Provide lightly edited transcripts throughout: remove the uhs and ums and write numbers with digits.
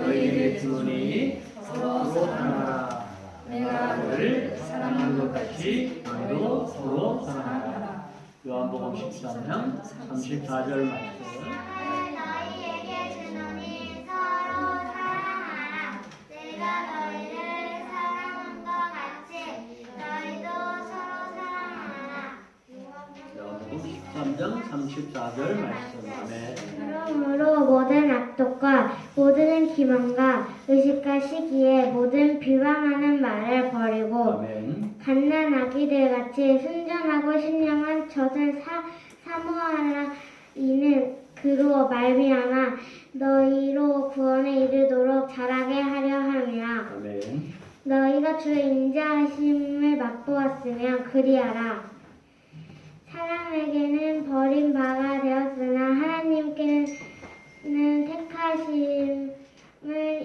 너희에게 주노니 서로 사랑하라. 내가 너를 사랑한 것 같이 너희도 서로 사랑하라. 요한복음 13장 34절 말씀. 너희에게 주노니 서로 사랑하라. 내가 너희를 사랑한 것 같이 너희도 서로 사랑하라. 요한복음 13장 34절 말씀. 아멘. 그러므로 모든 악독과 모든 기만과 의식과 시기에 모든 비방하는 말을 버리고 아멘. 갓난아기들같이 순전하고 신령한 젖을 사모하라. 이는 그로 말미암아 너희로 구원에 이르도록 자라게 하려 함이라. 아멘. 너희가 주의 인자하심을 맛보았으면 그리하라. 사람에게는 버림받아 되었으나 하나님께는 택하심을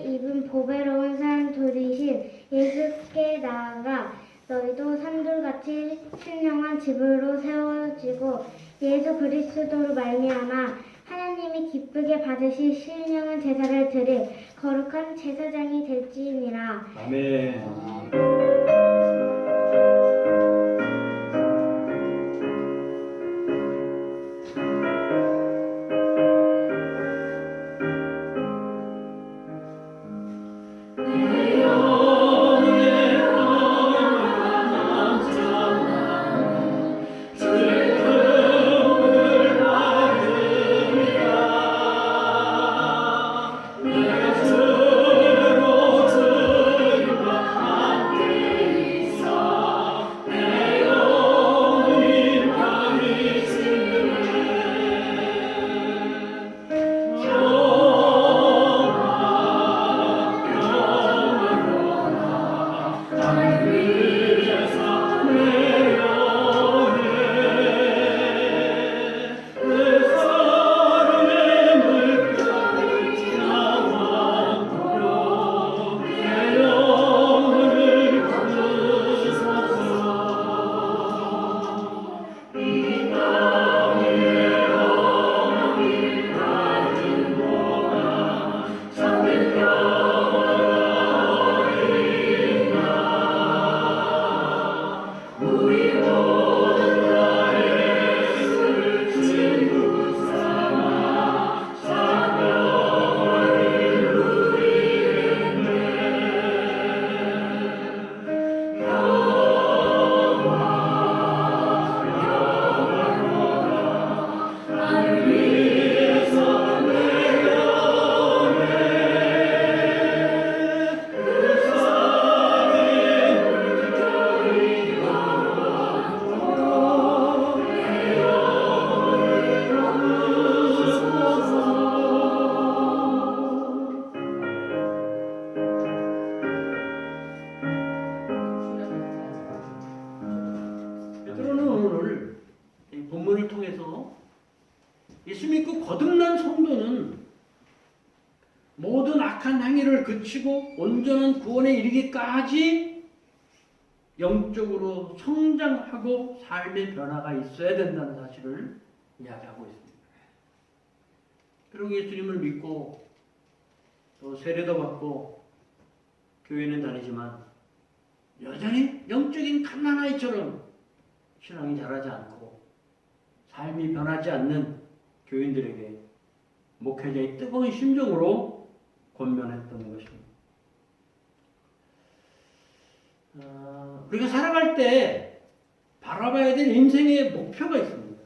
입은 보배로운 사람 둘이신 예수께 나아가 너희도 산돌같이 신령한 집으로 세워지고 예수 그리스도로 말미암아 하나님이 기쁘게 받으실 신령한 제사를 드릴 거룩한 제사장이 될지니라. 아멘. 베드로는 오늘 이 본문을 통해서 예수 믿고 거듭난 성도는 모든 악한 행위를 그치고 온전한 구원에 이르기까지 영적으로 성장하고 삶의 변화가 있어야 된다는 사실을 이야기하고 있습니다. 그리고 예수님을 믿고 또 세례도 받고 교회는 다니지만 여전히 영적인 갓난아이처럼 신앙이 자라지 않고 삶이 변하지 않는 교인들에게 목회자의 뜨거운 심정으로 권면했던 것입니다. 우리가 살아갈 때 바라봐야 될 인생의 목표가 있습니다.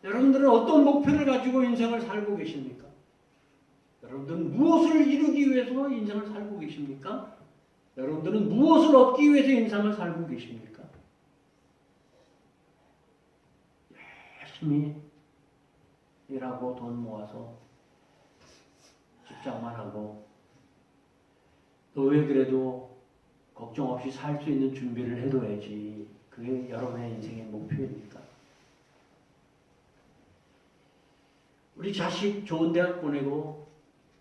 여러분들은 어떤 목표를 가지고 인생을 살고 계십니까? 여러분들은 무엇을 이루기 위해서 인생을 살고 계십니까? 여러분들은 무엇을 얻기 위해서 인생을 살고 계십니까? 열심히 일하고 돈 모아서 직장만 하고 노예들에도 걱정 없이 살 수 있는 준비를 해둬야지. 그게 여러분의 인생의 목표입니까? 우리 자식 좋은 대학 보내고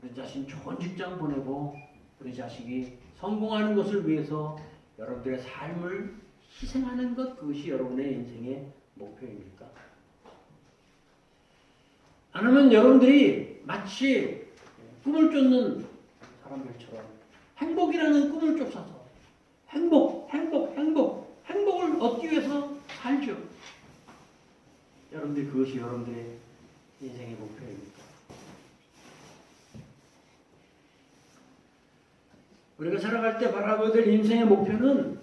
우리 자식 좋은 직장 보내고 우리 자식이 성공하는 것을 위해서 여러분들의 삶을 희생하는 것, 그것이 여러분의 인생의 목표입니까? 아니면 여러분들이 마치 꿈을 쫓는 사람들처럼 행복이라는 꿈을 쫓아서 행복을 얻기 위해서 살죠. 여러분들 그것이 여러분들의 인생의 목표입니다. 우리가 살아갈 때 바라봐야 될 인생의 목표는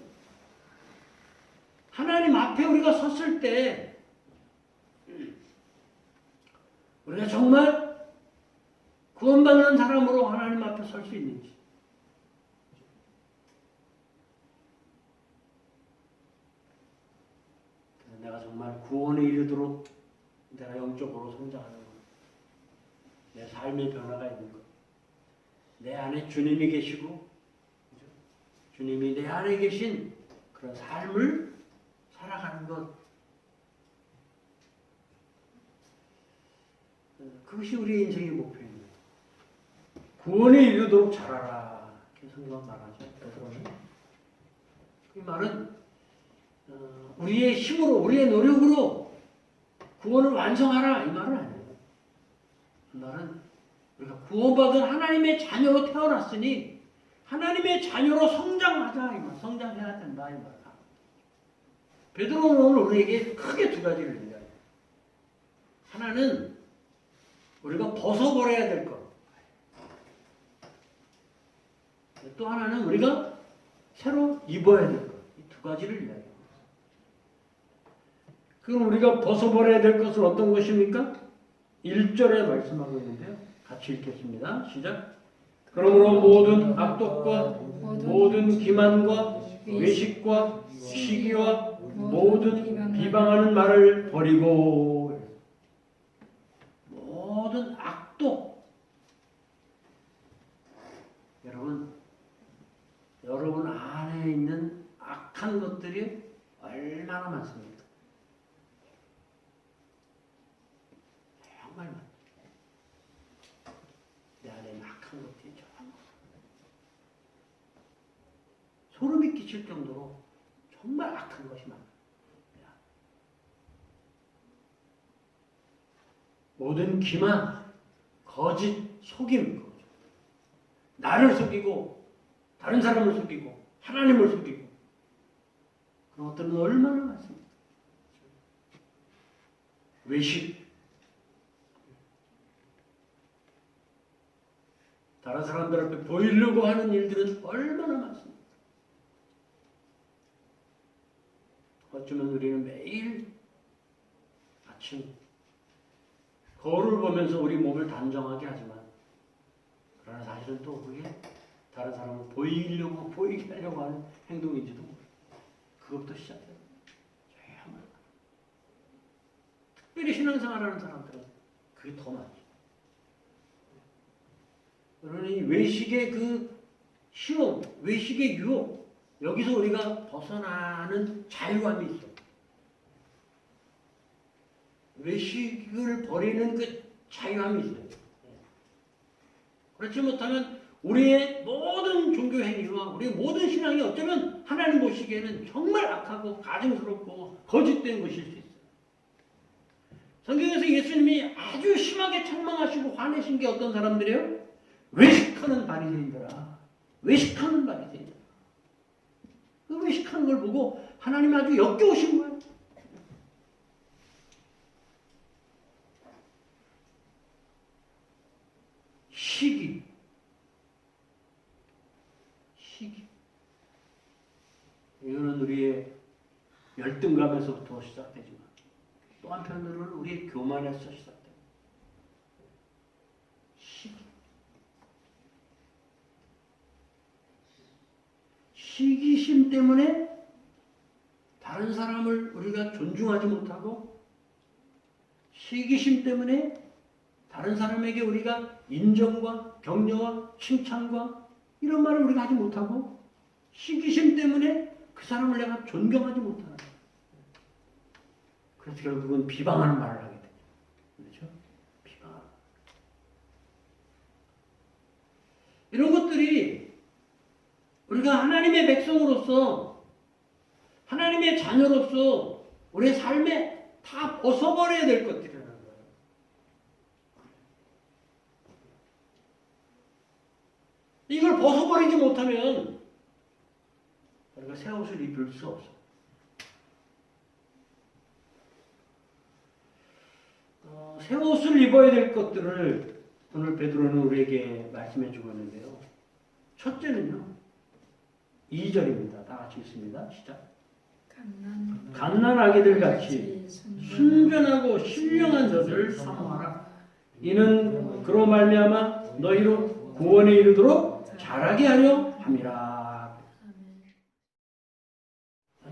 하나님 앞에 우리가 섰을 때 우리가 정말 구원받는 사람으로 하나님 앞에 설 수 있는지, 내가 정말 구원에 이르도록 내가 영적으로 성장하는 것, 내 삶의 변화가 있는 것, 내 안에 주님이 계시고 주님이 내 안에 계신 그런 삶을 살아가는 것, 그것이 우리의 인생의 목표입니다. 구원에 이르도록 자라라, 이렇게 성경은 말하죠. 베드로는 이 말은 우리의 힘으로, 우리의 노력으로 구원을 완성하라, 이 말은 아니에요. 이 말은 우리가 구원받은 하나님의 자녀로 태어났으니 하나님의 자녀로 성장하자, 이 말. 성장해야 된다, 이 말. 베드로는 오늘 우리에게 크게 두 가지를 얘기해요. 하나는 우리가 벗어버려야 될 것. 또 하나는 우리가 새로 입어야 될 것. 이 두 가지를 이야기합니다. 그럼 우리가 벗어버려야 될 것은 어떤 것입니까? 1절에 말씀하고 있는데요. 같이 읽겠습니다. 시작. 그러므로 모든 악독과 모든 기만과 외식과 시기와 모든 비방하는 말을 버리고, 모든 악독, 여러분 안에 있는 악한 것들이 얼마나 많습니까? 정말 많아요. 내 안에 있는 악한 것들이 정말 소름이 끼칠 정도로 정말 악한 것이 많아요. 모든 기만, 거짓, 속임, 나를 속이고 다른 사람을 속이고 하나님을 속이고 그런 것들은 얼마나 많습니까? 외식, 다른 사람들 앞에 보이려고 하는 일들은 얼마나 많습니까? 어쩌면 우리는 매일 아침 거울을 보면서 우리 몸을 단정하게 하지만, 그러나 사실은 또 그게 다른 사람을 보이게 하려고 하는 행동인지도 모르고, 그것부터 시작돼요. 정말 특별히 신앙생활하는 사람들은 그게 더 많죠. 그러니 외식의 그 시험, 외식의 유혹, 여기서 우리가 벗어나는 자유함이 있어요. 외식을 버리는 그 자유함이 있어요. 그렇지 못하면 우리의 모든 종교 행위와 우리의 모든 신앙이 어쩌면 하나님 보시기에는 정말 악하고 가증스럽고 거짓된 것일 수 있어요. 성경에서 예수님이 아주 심하게 책망하시고 화내신 게 어떤 사람들이에요? 외식하는 바리새인들아, 외식하는 바리새인들아. 그 외식하는 걸 보고 하나님이 아주 역겨우신 거예요. 시기. 이거는 우리의 열등감에서부터 시작되지만 또 한편으로는 우리의 교만에서 시작됩니다. 시기심 때문에 다른 사람을 우리가 존중하지 못하고, 시기심 때문에 다른 사람에게 우리가 인정과 격려와 칭찬과 이런 말을 우리가 하지 못하고, 시기심 때문에 그 사람을 내가 존경하지 못하는 거예요. 그래서 결국은 비방하는 말을 하게 되죠. 그렇죠? 비방하는. 이런 것들이 우리가 하나님의 백성으로서, 하나님의 자녀로서 우리의 삶에 다 벗어버려야 될 것들이라는 거예요. 버리지 못하면 우리가 새 옷을 입을 수 없어. 새 옷을 입어야 될 것들을 오늘 베드로는 우리에게 말씀해 주고 있는데요. 첫째는요. 2절입니다. 다 같이 읽습니다. 시작. 갓난아기들 같이 순전하고 신령한 자들 사모하라. 이는 그로 말미암아 너희로 구원에 이르도록 자라게 하려 함이라.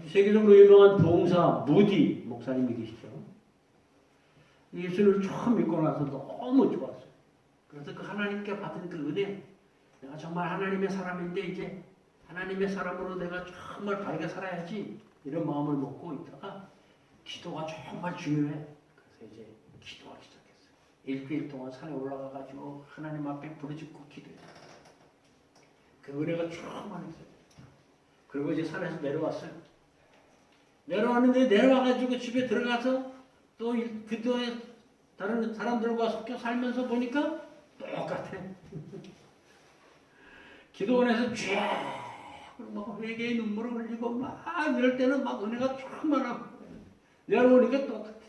세계적으로 유명한 부흥사 무디 목사님이 계시죠. 예수를 처음 믿고 나서 너무 좋았어요. 그래서 그 하나님께 받은 그 은혜, 내가 정말 하나님의 사람인데 이제 하나님의 사람으로 내가 정말 바르게 살아야지 이런 마음을 먹고 있다가 기도가 정말 중요해. 그래서 이제 기도하기 시작했어요. 일주일 동안 산에 올라가가지고 하나님 앞에 부르짖고 기도해요. 그 은혜가 충만했어요. 그리고 이제 산에서 내려왔어요. 내려왔는데 내려와가지고 집에 들어가서 또 그동안 다른 사람들과 섞여 살면서 보니까 똑같아. 기도원에서 쫙 막 회개의 눈물을 흘리고 막 이럴 때는 막 은혜가 충만하고 내려오니까 똑같아.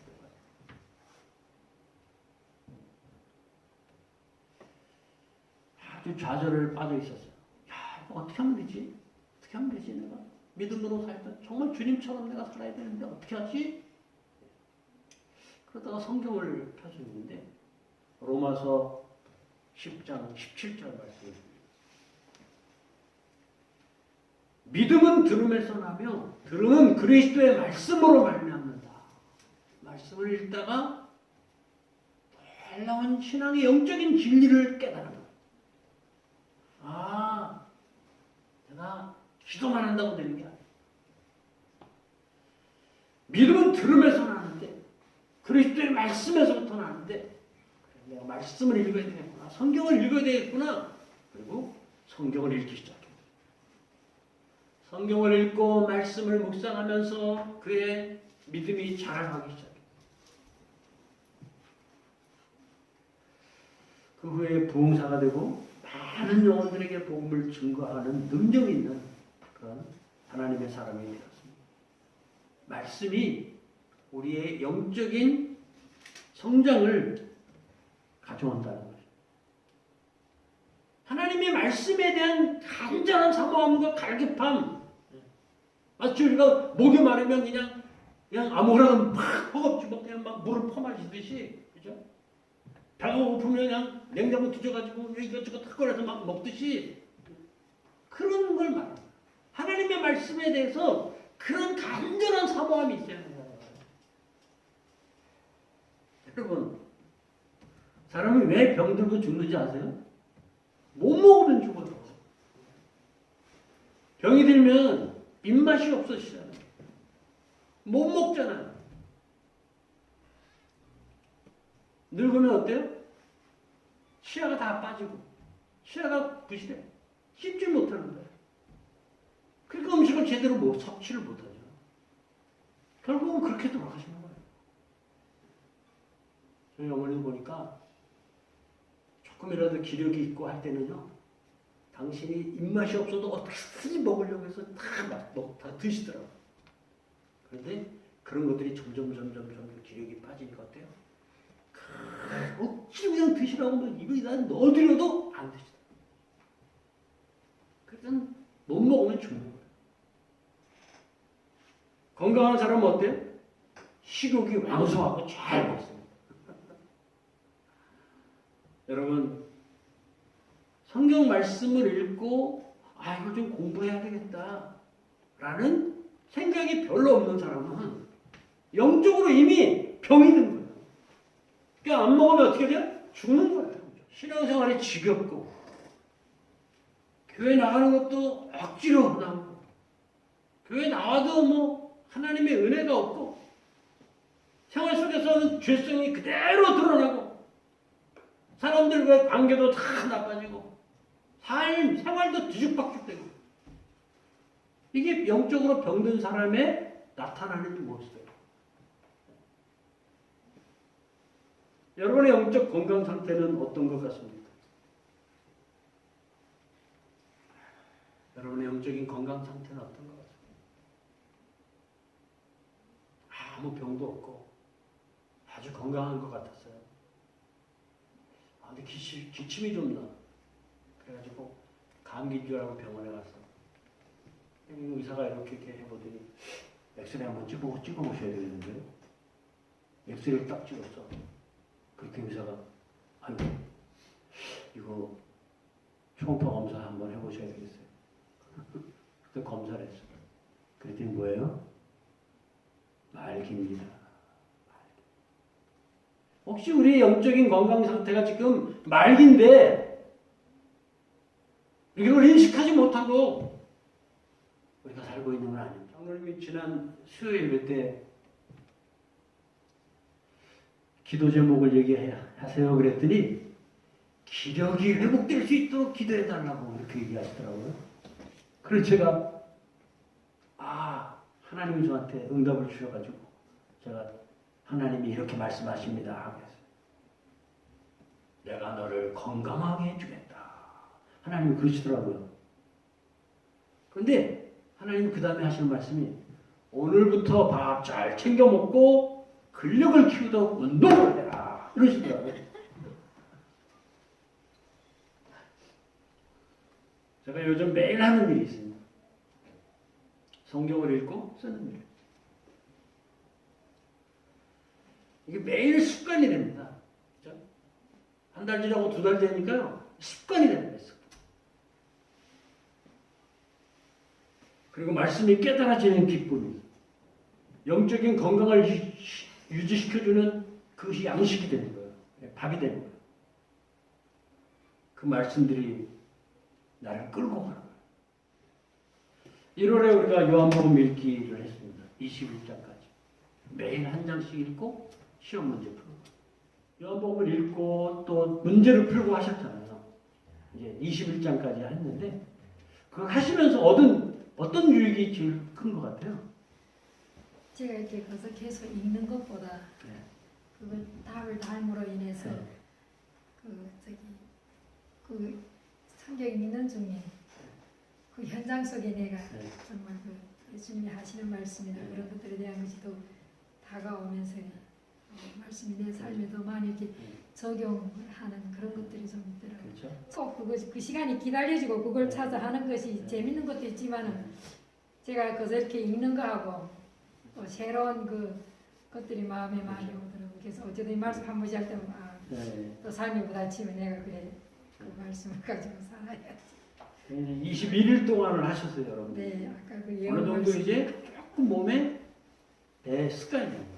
아주 좌절을 빠져 있었어요. 야, 이거 어떻게 하면 되지? 어떻게 하면 되지? 내가 믿음으로 살다 정말 주님처럼 내가 살아야 되는데 어떻게 하지? 그러다가 성경을 펴주는데 로마서 10장 17절 말씀입니다. 믿음은 들음에서 나며 들음은 그리스도의 말씀으로 말미암는다. 말씀을 읽다가 놀라운 신앙의 영적인 진리를 깨달은 거예요. 아, 내가 기도만 한다고 되는 게 아니야. 믿음은 들음에서 나는데 그리스도의 말씀에서부터 나는데 내가 말씀을 읽어야 되겠구나. 성경을 읽어야 되겠구나. 그리고 성경을 읽기 시작해요. 성경을 읽고 말씀을 묵상하면서 그의 믿음이 자라나기 시작해요. 그 후에 부흥사가 되고 많은 영혼들에게 복음을 증거하는 능력 있는 그런 하나님의 사람이 되었습니다. 말씀이 우리의 영적인 성장을 가져온다는 거죠. 하나님의 말씀에 대한 간절한 사모함과 갈급함. 마치 우리가 목이 마르면 그냥 아무거나 막 허겁지겁 그냥 막 물을 퍼마시듯이, 그죠? 배가 고프면 그냥 냉장고 뒤져가지고 이것저것 탁 꺼내서 막 먹듯이 그런 걸 말합니다. 하나님의 말씀에 대해서 그런 간절한 사모함이 있어야 된다는 거예요. 여러분, 사람이 왜 병들고 죽는지 아세요? 못 먹으면 죽어요. 병이 들면 입맛이 없어지잖아요. 못 먹잖아요. 늙으면 어때요? 치아가 다 빠지고 치아가 부실해. 씹지 못하는 거예요. 그러니까 음식을 제대로 섭취를 못하죠. 결국은 그렇게 돌아가시는 거예요. 저희 어머니도 보니까 조금이라도 기력이 있고 할 때는요, 당신이 입맛이 없어도 어떻게든지 먹으려고 해서 다 드시더라고요. 그런데 그런 것들이 점점 기력이 빠지니까 어때요? 억지 그냥 드시라고 입에다 넣어드려도 안 드시더라고요. 그래서 못 먹으면 죽는 거예요. 건강한 사람은 어때요? 식욕이 왕성하고 잘 먹습니다. 여러분, 성경 말씀을 읽고 이거 좀 공부해야 되겠다 라는 생각이 별로 없는 사람은 영적으로 이미 병이 든 거예요. 그러니까 안 먹으면 어떻게 돼요? 죽는 거예요. 신앙생활이 지겹고 교회 나가는 것도 억지로 나오고 교회 나와도 하나님의 은혜가 없고 생활 속에서는 죄성이 그대로 드러나고 사람들과의 관계도 다 나빠지고 생활도 뒤죽박죽되고 이게 영적으로 병든 사람의 나타나는 모습이에요. 여러분의 영적 건강 상태는 어떤 것 같습니까? 여러분의 영적인 건강 상태는 어떤 것 같아요? 아무 병도 없고 아주 건강한 것 같았어요. 근데 기침이 좀 나. 그래가지고 감기인 줄 알고 병원에 갔어. 의사가 이렇게 해보더니 엑스레이 한번 찍어보셔야 되겠는데요. 엑스레이를 딱 찍었어. 그렇게 의사가 아이고 이거 초음파 검사 한번 해보셔야 되겠어요. 그때 검사를 했어. 그랬더니 뭐예요? 말기입니다. 혹시 우리의 영적인 건강 상태가 지금 말기인데 이걸 인식하지 못하고 우리가 살고 있는 건 아닙니다. 장로님이 지난 수요일 예배 때 기도 제목을 얘기하세요 그랬더니 기력이 회복될 수 있도록 기도해달라고 이렇게 얘기하시더라고요. 그래서 제가 하나님이 저한테 응답을 주셔가지고 제가 하나님이 이렇게 말씀하십니다. 그래서 내가 너를 건강하게 해주겠다. 하나님이 그러시더라고요. 그런데 하나님이 그 다음에 하시는 말씀이 오늘부터 밥 잘 챙겨 먹고 근력을 키우도록 운동을 해라. 이러시더라고요. 제가 요즘 매일 하는 일이 있습니다. 성경을 읽고 쓰는 일. 이게 매일 습관이 됩니다. 그렇죠? 한 달 지나고 2달 되니까요. 습관이 됩니다. 습관. 그리고 말씀이 깨달아지는 기쁨이 영적인 건강을 유지시켜주는 그것이 양식이 되는 거예요. 밥이 되는 거예요. 그 말씀들이 나를 끌고 가는 거예요. 1월에 우리가 요한복음 읽기를 했습니다. 21장까지. 매일 한 장씩 읽고 시험 문제 풀고. 요한복음을 읽고 또 문제를 풀고 하셨잖아요. 이제 21장까지 했는데 그걸 하시면서 어떤 유익이 제일 큰 것 같아요? 제가 이렇게 거기서 계속 읽는 것보다 그걸 답을 닮으로 인해서 그 성경 읽는 중에 그 현장 속에 내가 정말 그 예수님이 하시는 말씀이나 그런 것들에 대한 것이 더 다가오면서 말씀이 내 삶에 더 많이 이렇게 적용하는 그런 것들이 좀 있더라고요. 그렇죠? 꼭 그 시간이 기다려지고 그걸 찾아 하는 것이 재밌는 것도 있지만은 제가 그래서 이렇게 읽는 거하고 또 새로운 것들이 마음에 많이 오더라고요. 그래서 어쨌든 이 말씀 한 번씩 할 때마다 또 삶이 부딪히면 내가 그래 그 말씀을 가지고 살아야지. 21일 동안을 하셨어요, 여러분. 네, 아까 그 어느 정도 말씀. 이제 조금 몸에 배 습관이 됩니다.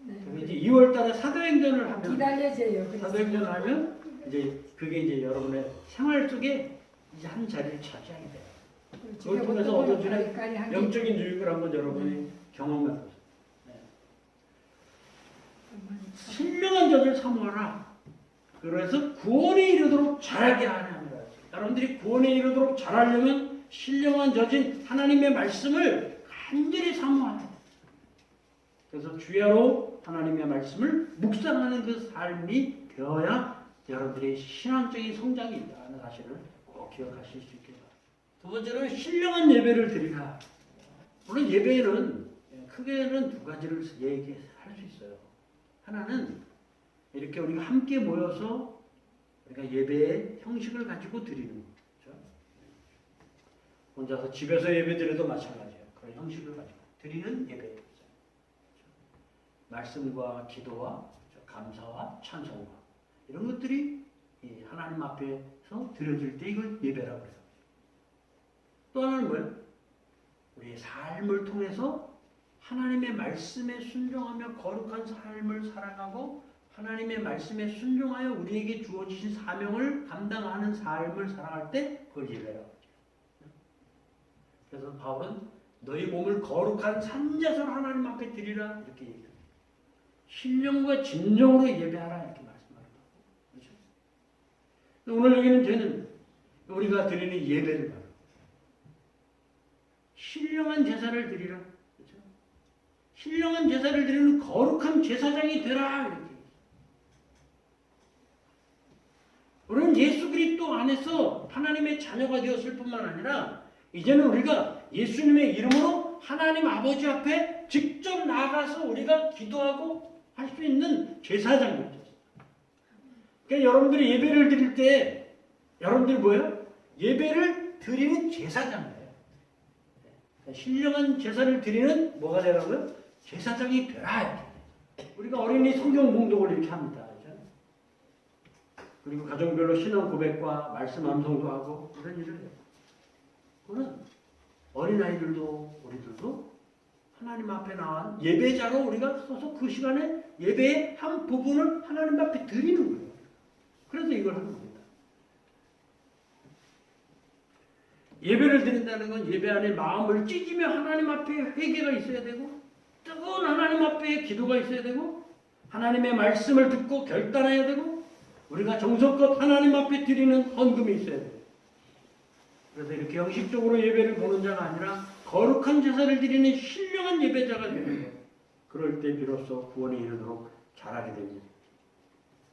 네. 이제 2월 달에 사도행전을 하면 기다려져요. 그래서. 사도행전을 하면 이제 그게 이제 여러분의 생활 속에 이제 한 자리를 차지하게 돼요. 그걸 통해서 얻어지는 영적인 유익을 한번 여러분이 경험해 보세요. 신명한 자들 사모하라. 그래서 구원에 이르도록 자라게 하는 거예요. 여러분들이 구원에 이르도록 자라려면 신령한 저진 하나님의 말씀을 간절히 사모하라. 그래서 주야로 하나님의 말씀을 묵상하는 그 삶이 되어야 여러분들의 신앙적인 성장이 있다는 사실을 꼭 기억하실 수 있게 바랍니다. 두 번째는 신령한 예배를 드리라. 물론 예배는 크게는 두 가지를 얘기할 수 있어요. 하나는 이렇게 우리가 함께 모여서 우리가 예배의 형식을 가지고 드리는 거죠. 혼자서 집에서 예배 드려도 마찬가지예요. 그런 형식을 가지고 드리는 예배. 말씀과 기도와 감사와 찬송과 이런 것들이 하나님 앞에서 드려질 때 이걸 예배라고 해요. 또 하나는 뭐예요? 우리의 삶을 통해서 하나님의 말씀에 순종하며 거룩한 삶을 살아가고 하나님의 말씀에 순종하여 우리에게 주어지신 사명을 감당하는 삶을 살아갈 때 그걸 예배라고 하죠. 그래서 바울은 너희 몸을 거룩한 산제사로 하나님 앞에 드리라 이렇게 얘기합니다. 신령과 진정으로 예배하라 이렇게 말씀합니다. 그렇죠? 오늘 여기는 저는 우리가 드리는 예배를 말합니다. 신령한 제사를 드리라. 그렇죠? 신령한 제사를 드리는 거룩한 제사장이 되라 이렇게. 우리는 예수 그리스도 안에서 하나님의 자녀가 되었을 뿐만 아니라 이제는 우리가 예수님의 이름으로 하나님 아버지 앞에 직접 나가서 우리가 기도하고 할 수 있는 제사장이 됐어요. 그러니까 여러분들이 예배를 드릴 때 여러분들이 뭐예요? 예배를 드리는 제사장이에요. 신령한 제사를 드리는 뭐가 되라고요? 제사장이 되라. 우리가 어린이 성경 공독을 이렇게 합니다. 그렇죠? 그리고 가정별로 신앙 고백과 말씀 암송도 하고 이런 일을 해요. 그거는 어린아이들도 우리들도 하나님 앞에 나와 예배자로 우리가 서서 그 시간에 예배의 한 부분을 하나님 앞에 드리는 거예요. 그래서 이걸 하는 겁니다. 예배를 드린다는 건 예배 안에 마음을 찢으며 하나님 앞에 회개가 있어야 되고 뜨거운 하나님 앞에 기도가 있어야 되고 하나님의 말씀을 듣고 결단해야 되고 우리가 정성껏 하나님 앞에 드리는 헌금이 있어야 돼요. 그래서 이렇게 형식적으로 예배를 보는 자가 아니라 거룩한 제사를 드리는 신령한 예배자가 되는 거예요. 그럴 때 비로소 구원에 이르도록 잘하게 됩니다.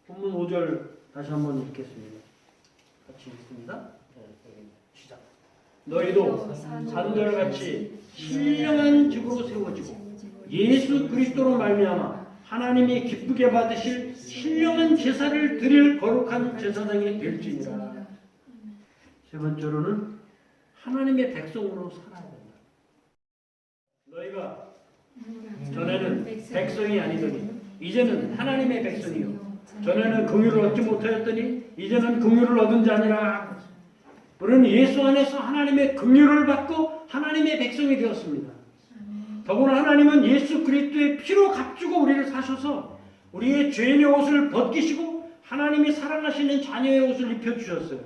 본문 5절 다시 한번 읽겠습니다. 같이 읽습니다. 네, 여기 시작. 너희도 산돌같이 신령한 집으로 세워지고 예수 그리스도로 말미암아 하나님이 기쁘게 받으실 신령한 제사를 드릴 거룩한 제사장이 될지니라. 세 번째로는 하나님의 백성으로 살아야 된다. 너희가 전에는 백성이 아니더니 이제는 하나님의 백성이요 전에는 긍휼을 얻지 못하였더니 이제는 긍휼을 얻은 자니라. 우리는 예수 안에서 하나님의 긍휼을 받고 하나님의 백성이 되었습니다. 더구나 하나님은 예수 그리스도의 피로 값주고 우리를 사셔서 우리의 죄인의 옷을 벗기시고 하나님이 사랑하시는 자녀의 옷을 입혀주셨어요.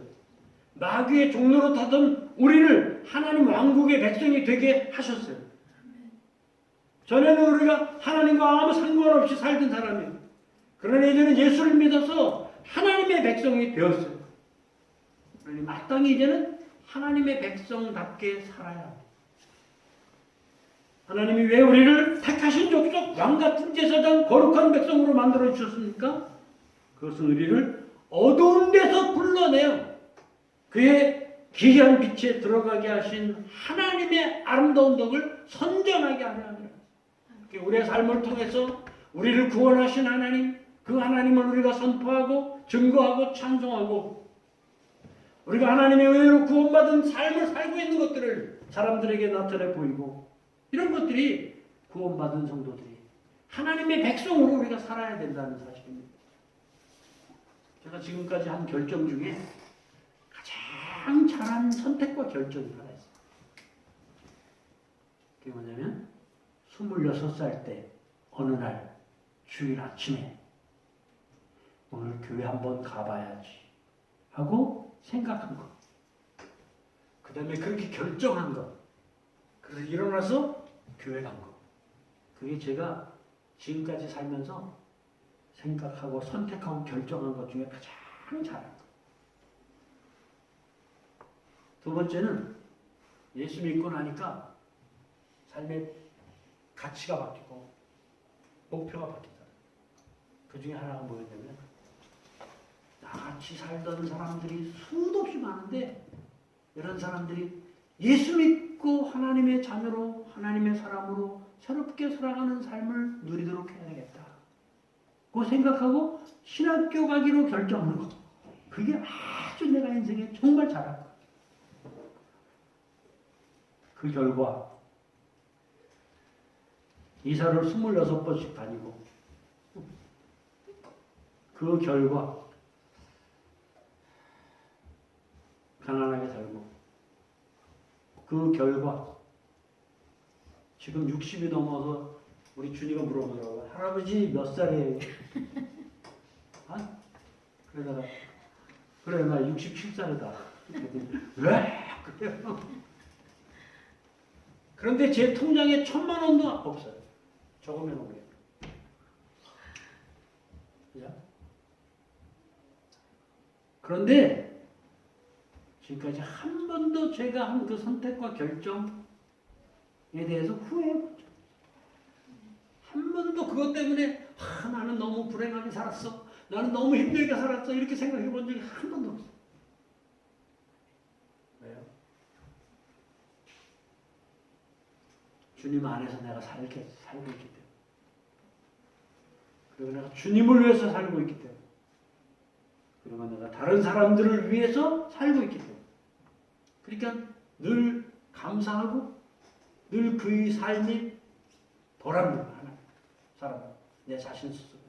마귀의 종로로 타던 우리를 하나님 왕국의 백성이 되게 하셨어요. 전에는 우리가 하나님과 아무 상관없이 살던 사람이에요. 그러나 이제는 예수를 믿어서 하나님의 백성이 되었어요. 그러니 마땅히 이제는 하나님의 백성답게 살아야 합니다. 하나님이 왜 우리를 택하신 족속 왕같은 제사장 거룩한 백성으로 만들어 주셨습니까? 그것은 우리를 어두운 데서 불러내어 그의 기이한 빛에 들어가게 하신 하나님의 아름다운 덕을 선전하게 하려 합니다. 우리의 삶을 통해서 우리를 구원하신 하나님, 그 하나님을 우리가 선포하고 증거하고 찬송하고 우리가 하나님의 은혜로 구원받은 삶을 살고 있는 것들을 사람들에게 나타내 보이고 이런 것들이 구원받은 성도들이 하나님의 백성으로 우리가 살아야 된다는 사실입니다. 제가 지금까지 한 결정 중에 가장 잘한 선택과 결정이 하나 있어요. 그게 뭐냐면 26살 때 어느 날 주일 아침에 오늘 교회 한번 가봐야지 하고 생각한 것. 그 다음에 그렇게 결정한 것. 그래서 일어나서 교회 간 것. 그게 제가 지금까지 살면서 생각하고 선택하고 결정한 것 중에 가장 잘한 것. 두 번째는 예수 믿고 나니까 삶의 가치가 바뀌고 목표가 바뀌다. 그 중에 하나가 뭐였냐면 나같이 살던 사람들이 수도 없이 많은데 이런 사람들이 예수 믿고 하나님의 자녀로 하나님의 사람으로 새롭게 살아가는 삶을 누리도록 해야 되겠다. 그거 생각하고 신학교 가기로 결정하는 거. 그게 아주 내가 인생에 정말 잘한 거. 그 결과 이사를 26번씩 다니고 그 결과 가난하게 살고 그 결과 지금 60이 넘어서 우리 준이가 물어보더라고요. 할아버지 몇 살이에요? 아? 그러다가 그래 나 67살이다. 왜? 그래요? 그런데 제 통장에 1,000만 원도 없어요. 적으면 오게. 그런데 지금까지 한 번도 제가 한 그 선택과 결정에 대해서 후회해보죠. 한 번도 그것 때문에 나는 너무 불행하게 살았어. 나는 너무 힘들게 살았어. 이렇게 생각해 본 적이 한 번도 없어요. 왜요? 주님 안에서 내가 살고 있기 때문에. 그리고 내가 주님을 위해서 살고 있기 때문에. 그리고 내가 다른 사람들을 위해서 살고 있기 때문에. 그러니까 늘 감사하고 늘 그의 삶이 보람되고 하나 사람 내 자신 스스로.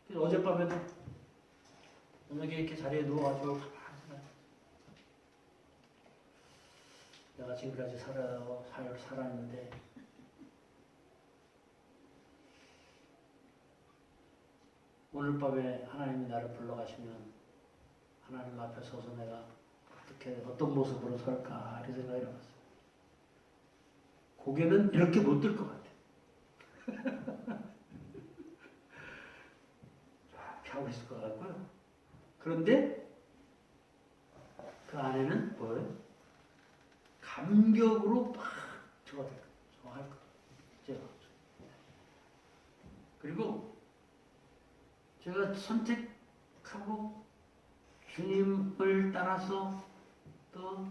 그래서 어젯밤에도 여기 이렇게 자리에 누워가지고 가만히 내가 지금까지 살았는데 오늘 밤에 하나님이 나를 불러가시면 하나님 앞에 서서 내가 어떤 모습으로 설까 이런 생각이 들었어요. 고개는 이렇게 못 들 것 같아. 이렇게 하고 있을 것 같고요. 그런데 그 안에는 뭐예요? 감격으로 막 저거 할 거. 제가 그리고 제가 선택하고 주님을 따라서 또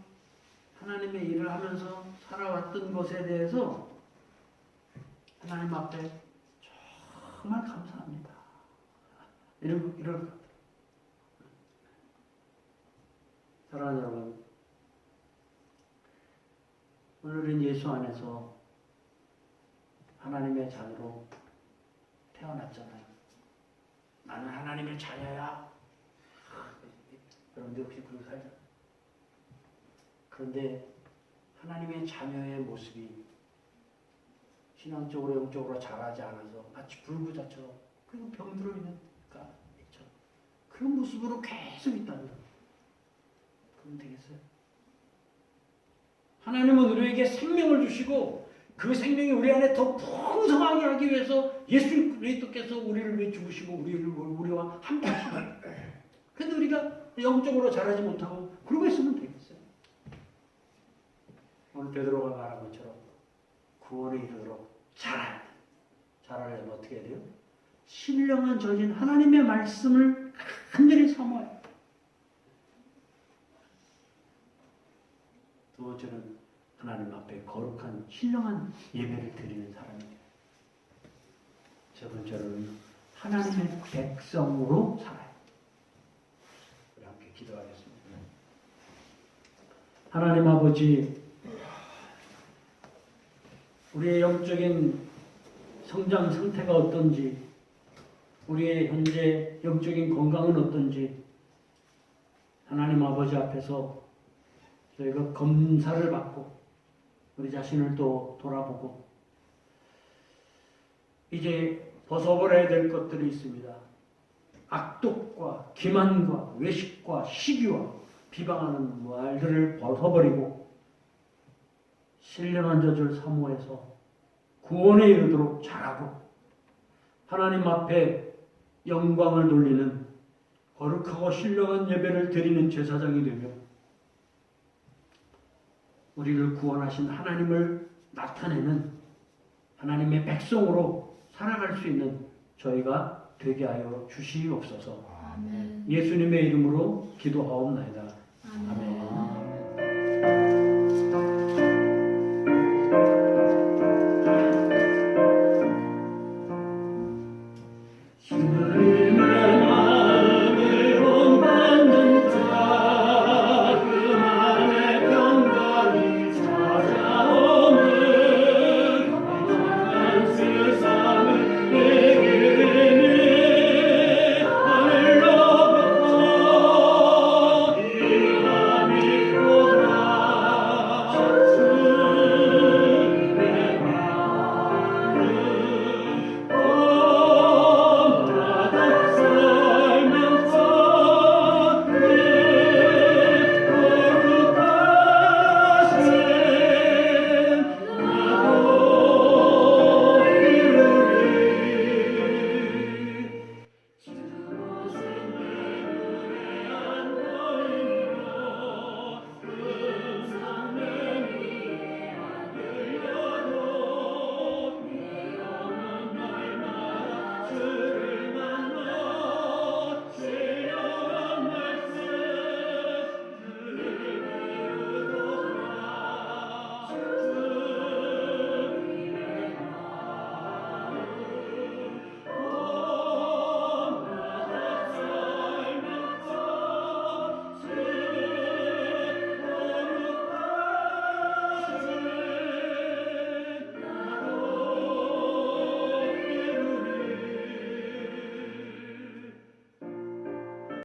하나님의 일을 하면서 살아왔던 것에 대해서 하나님 앞에 정말 감사합니다. 이럴 것 같아요. 사랑하는 여러분, 오늘은 예수 안에서 하나님의 자녀로 태어났잖아요. 나는 하나님의 자녀야. 여러분들 혹시 그렇게 살잖아요. 그런데 하나님의 자녀의 모습이 신앙적으로 영적으로 자라지 않아서 마치 불구자처럼 그리고 병들어 있는 그런 모습으로 계속 있다면 그러면 되겠어요? 하나님은 우리에게 생명을 주시고 그 생명이 우리 안에 더 풍성하게 하기 위해서 예수 그리스도께서 우리를 위해 죽으시고 우리와 함께 하시고 그런데 우리가 영적으로 자라지 못하고 그러고 있으면 되겠어요? 오늘 베드로가 말한 것처럼 구원에 이르도록 자라야 돼. 자라려면 어떻게 해야 돼요? 신령한 저진 하나님의 말씀을 간절히 사모해요. 두 번째는 하나님 앞에 거룩한 신령한 예배를 드리는 사람이에요. 세 번째로는 하나님의 백성으로 살아요. 우리 함께 기도하겠습니다. 하나님 아버지, 우리의 영적인 성장 상태가 어떤지, 우리의 현재 영적인 건강은 어떤지 하나님 아버지 앞에서 저희가 검사를 받고 우리 자신을 또 돌아보고 이제 벗어버려야 될 것들이 있습니다. 악독과 기만과 외식과 시기와 비방하는 말들을 벗어버리고 신령한 젖을 사모해서 구원에 이르도록 자라고 하나님 앞에 영광을 돌리는 거룩하고 신령한 예배를 드리는 제사장이 되며 우리를 구원하신 하나님을 나타내는 하나님의 백성으로 살아갈 수 있는 저희가 되게 하여 주시옵소서. 아멘. 예수님의 이름으로 기도하옵나이다. 아멘. 아멘.